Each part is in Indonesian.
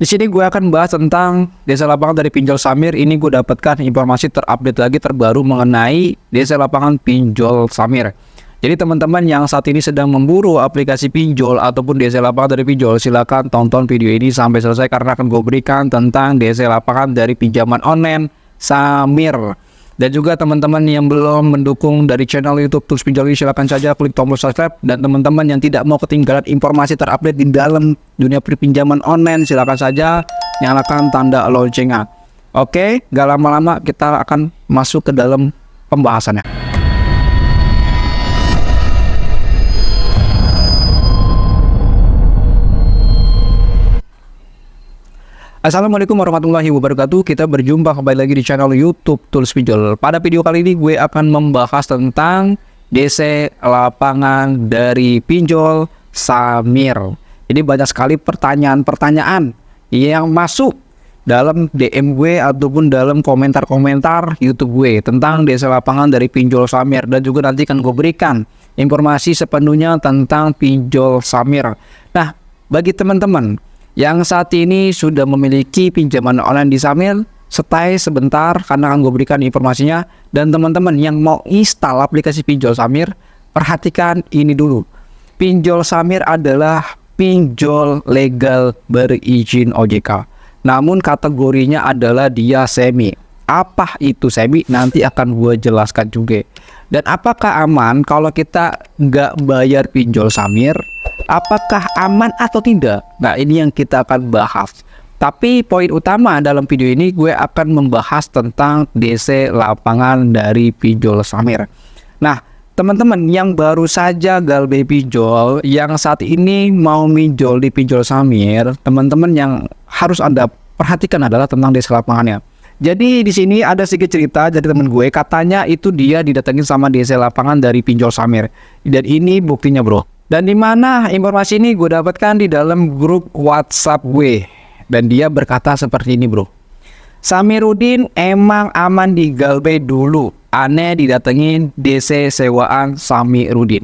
Di sini gue akan bahas tentang DC Lapangan dari Pinjol Samir. Ini gue dapatkan informasi terupdate lagi terbaru mengenai DC Lapangan Pinjol Samir. Jadi teman-teman yang saat ini sedang memburu aplikasi pinjol ataupun DC Lapangan dari pinjol, silakan tonton video ini sampai selesai karena akan gue berikan tentang DC Lapangan dari pinjaman online Samir. Dan juga teman-teman yang belum mendukung dari channel YouTube Tools Pinjol ini, silakan saja klik tombol subscribe. Dan teman-teman yang tidak mau ketinggalan informasi terupdate di dalam dunia pinjaman online, silakan saja nyalakan tanda loncengnya. Oke, gak lama-lama kita akan masuk ke dalam pembahasannya. Assalamualaikum warahmatullahi wabarakatuh. Kita berjumpa kembali lagi di channel YouTube Tools Pinjol. Pada video kali ini gue akan membahas tentang DC Lapangan dari Pinjol Samir. Ini banyak sekali pertanyaan-pertanyaan yang masuk dalam DM gue ataupun dalam komentar-komentar YouTube gue tentang DC Lapangan dari Pinjol Samir, dan juga nanti akan gue berikan informasi sepenuhnya tentang Pinjol Samir. Nah, bagi teman-teman yang saat ini sudah memiliki pinjaman online di Samir, stay sebentar karena akan gue berikan informasinya. Dan teman-teman yang mau install aplikasi Pinjol Samir, perhatikan ini dulu. Pinjol Samir adalah pinjol legal berizin OJK. Namun kategorinya adalah dia semi. Apa itu semi? Nanti akan gue jelaskan juga. Dan apakah aman kalau kita nggak bayar pinjol Samir? Apakah aman atau tidak? Nah, ini yang kita akan bahas. Tapi poin utama dalam video ini gue akan membahas tentang DC Lapangan dari Pinjol Samir. Nah, teman-teman yang baru saja galbay pinjol, yang saat ini mau pinjol di Pinjol Samir, teman-teman yang harus Anda perhatikan adalah tentang DC Lapangannya. Jadi di sini ada sedikit cerita dari temen gue, katanya itu dia didatengin sama DC Lapangan dari Pinjol Samir. Dan ini buktinya, bro. Dan di mana informasi ini gue dapatkan di dalam grup WhatsApp gue. Dan dia berkata seperti ini, bro. Samiruddin emang aman di galbay dulu. Aneh didatengin DC sewaan Samiruddin.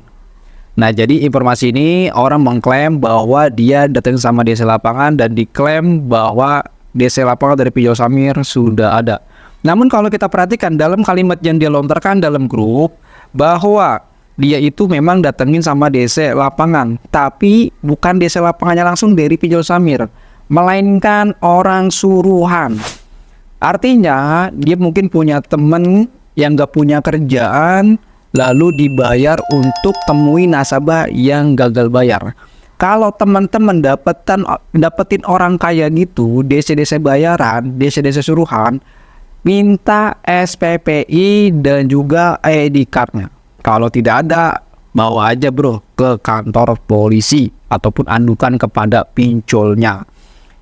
Nah, jadi informasi ini orang mengklaim bahwa dia datang sama DC Lapangan dan diklaim bahwa DC Lapangan dari Pinjol Samir sudah ada. Namun kalau kita perhatikan dalam kalimat yang dia lontarkan dalam grup, bahwa dia itu memang datengin sama DC Lapangan, tapi bukan DC Lapangannya langsung dari Pinjol Samir, melainkan orang suruhan. Artinya dia mungkin punya temen yang gak punya kerjaan, lalu dibayar untuk temui nasabah yang gagal bayar. Kalau teman-teman dapetin orang kaya gitu, DC-DC bayaran, DC-DC suruhan, minta SPPI dan juga ID card-nya. Kalau tidak ada, bawa aja, bro, ke kantor polisi ataupun adukan kepada pinjolnya.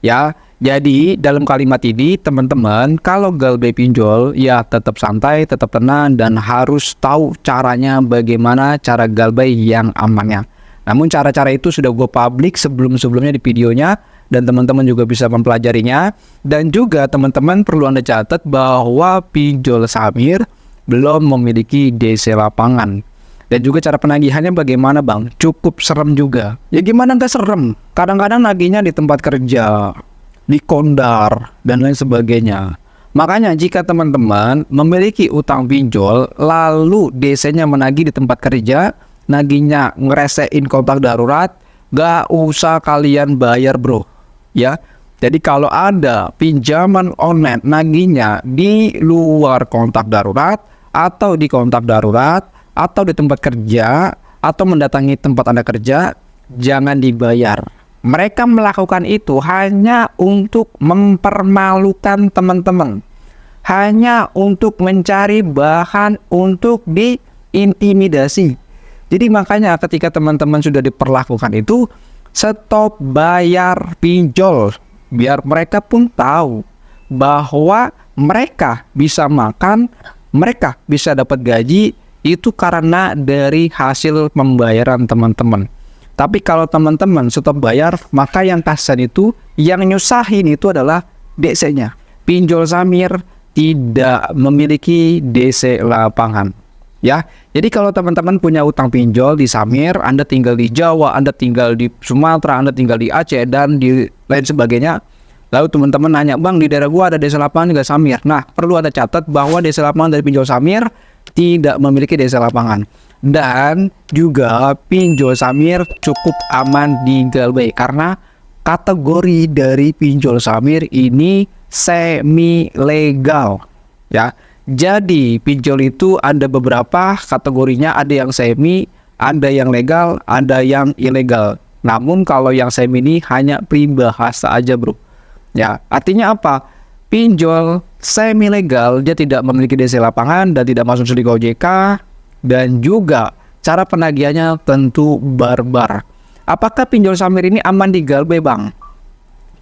Ya, jadi dalam kalimat ini teman-teman, kalau galbay pinjol ya tetap santai, tetap tenang, dan harus tahu caranya bagaimana cara galbay yang amannya. Namun cara-cara itu sudah gue publik sebelum-sebelumnya di videonya, dan teman-teman juga bisa mempelajarinya. Dan juga teman-teman perlu Anda catat bahwa Pinjol Samir belum memiliki DC Lapangan. Dan juga cara penagihannya bagaimana, bang? Cukup serem juga. Ya gimana nggak serem? Kadang-kadang nagihnya di tempat kerja, di kondar, dan lain sebagainya. Makanya jika teman-teman memiliki utang pinjol, lalu DC-nya menagih di tempat kerja, nagihnya ngeresein kontak darurat, gak usah kalian bayar, bro. Ya, jadi kalau ada pinjaman online nagihnya di luar kontak darurat, atau di kontak darurat, atau di tempat kerja, atau mendatangi tempat Anda kerja, jangan dibayar. Mereka melakukan itu hanya untuk mempermalukan teman-teman, hanya untuk mencari bahan untuk diintimidasi. Jadi makanya ketika teman-teman sudah diperlakukan itu, stop bayar pinjol, biar mereka pun tahu bahwa mereka bisa makan, mereka bisa dapat gaji itu karena dari hasil pembayaran teman-teman. Tapi kalau teman-teman stop bayar, maka yang kasihan itu, yang nyusahin itu adalah DC-nya. Pinjol Samir tidak memiliki DC Lapangan. Ya, jadi kalau teman-teman punya utang pinjol di Samir, Anda tinggal di Jawa, Anda tinggal di Sumatera, Anda tinggal di Aceh, dan di lain sebagainya, Lalu teman-teman nanya, bang di daerah gua ada desa lapangan juga Samir. Nah, perlu ada catat bahwa desa lapangan dari pinjol Samir tidak memiliki desa lapangan. Dan juga pinjol Samir cukup aman di Galbay karena kategori dari pinjol Samir ini semi legal ya. Jadi pinjol itu ada beberapa kategorinya, ada yang semi, ada yang legal, ada yang ilegal. Namun kalau yang semi ini hanya peribahasa aja bro. Ya, artinya apa? Pinjol semi legal dia tidak memiliki DC lapangan dan tidak masuk studi OJK, dan juga cara penagihannya tentu barbar. Apakah pinjol Samir ini aman di Galbay bang?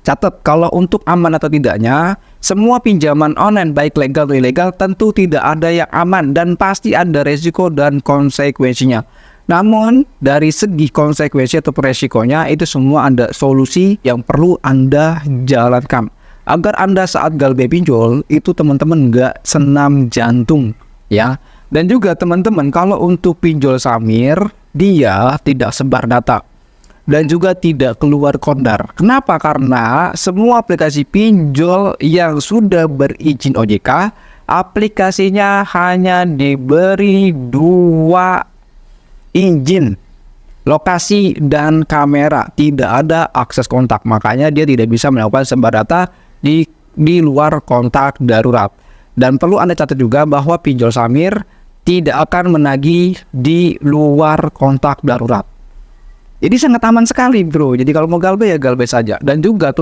Catat, kalau untuk aman atau tidaknya, semua pinjaman online baik legal atau ilegal tentu tidak ada yang aman dan pasti ada resiko dan konsekuensinya. Namun dari segi konsekuensi atau resikonya itu semua ada solusi yang perlu Anda jalankan agar Anda saat Galbay pinjol itu teman-teman nggak senam jantung ya. Dan juga teman-teman kalau untuk pinjol Samir dia tidak sebar data dan juga tidak keluar kondar. Kenapa? Karena semua aplikasi pinjol yang sudah berizin OJK aplikasinya hanya diberi 2 izin, lokasi dan kamera, tidak ada akses kontak, makanya dia tidak bisa melakukan sebar data di luar kontak darurat. Dan perlu Anda catat juga bahwa pinjol Samir tidak akan menagih di luar kontak darurat. Jadi sangat aman sekali bro. Jadi kalau mau Galbay ya Galbay saja. Dan juga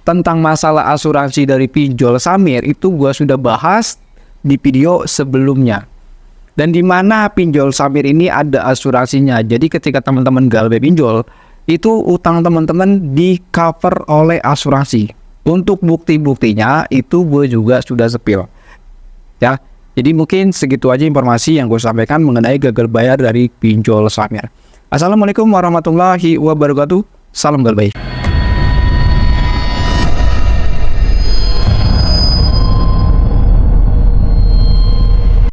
tentang masalah asuransi dari pinjol Samir itu gua sudah bahas di video sebelumnya. Dan di mana pinjol Samir ini ada asuransinya. Jadi ketika teman-teman Galbay pinjol, itu utang teman-teman di cover oleh asuransi. Untuk bukti-buktinya itu gue juga sudah sepil. Ya, jadi mungkin segitu aja informasi yang gue sampaikan mengenai gagal bayar dari pinjol Samir. Assalamualaikum warahmatullahi wabarakatuh. Salam Galbay.